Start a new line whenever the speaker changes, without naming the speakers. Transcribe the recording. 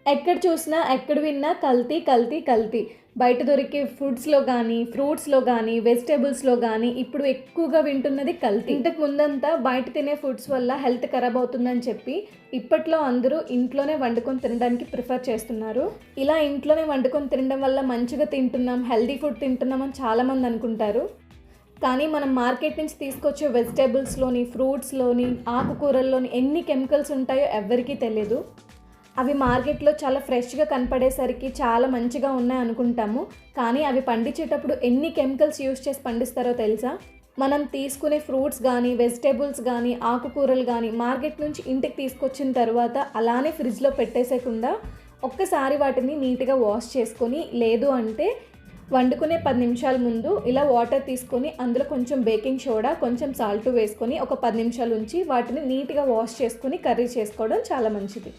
ఎక్కడ చూసినా, ఎక్కడ విన్నా కల్తీ, కల్తీ, కల్తీ. బయట దొరికే ఫుడ్స్‌లో గానీ, ఫ్రూట్స్‌లో గానీ, వెజిటబుల్స్‌లో గానీ ఇప్పుడు ఎక్కువగా వింటున్నది కల్తీ. ఇంతకు ముందంతా బయట తినే ఫుడ్స్ వల్ల హెల్త్ ఖరాబ్ అవుతుందని చెప్పి, ఇప్పట్లో అందరూ ఇంట్లోనే వండుకొని తినడానికి ప్రిఫర్ చేస్తున్నారు. ఇలా ఇంట్లోనే వండుకొని తినడం వల్ల మంచిగా తింటున్నాం, హెల్తీ ఫుడ్ తింటున్నాం అని చాలామంది అనుకుంటారు. కానీ మనం మార్కెట్ నుంచి తీసుకొచ్చే వెజిటబుల్స్‌లోని, ఫ్రూట్స్‌లోని, ఆకుకూరల్లోని ఎన్ని కెమికల్స్ ఉంటాయో ఎవ్వరికీ తెలీదు. అవి మార్కెట్‌లో చాలా ఫ్రెష్‌గా కనపడేసరికి చాలా మంచిగా ఉన్నాయి అనుకుంటాము. కానీ అవి పండించేటప్పుడు ఎన్ని కెమికల్స్ యూజ్ చేసి పండిస్తారో తెలుసా? మనం తీసుకునే ఫ్రూట్స్ గానీ, వెజిటబుల్స్ గానీ, ఆకుకూరలు గానీ మార్కెట్ నుంచి ఇంటికి తీసుకొచ్చిన తర్వాత అలానే ఫ్రిడ్జ్‌లో పెట్టేసేయకుండా ఒక్కసారి వాటిని నీట్‌గా వాష్ చేసుకొని, లేదు అంటే వండుకునే 10 నిమిషాల ముందు ఇలా వాటర్ తీసుకొని అందులో కొంచెం బేకింగ్ సోడా, కొంచెం సాల్ట్ వేసుకొని ఒక 10 నిమిషాలు ఉంచి వాటిని నీట్‌గా వాష్ చేసుకొని కర్రీ చేసుకోవడం చాలా మంచిది.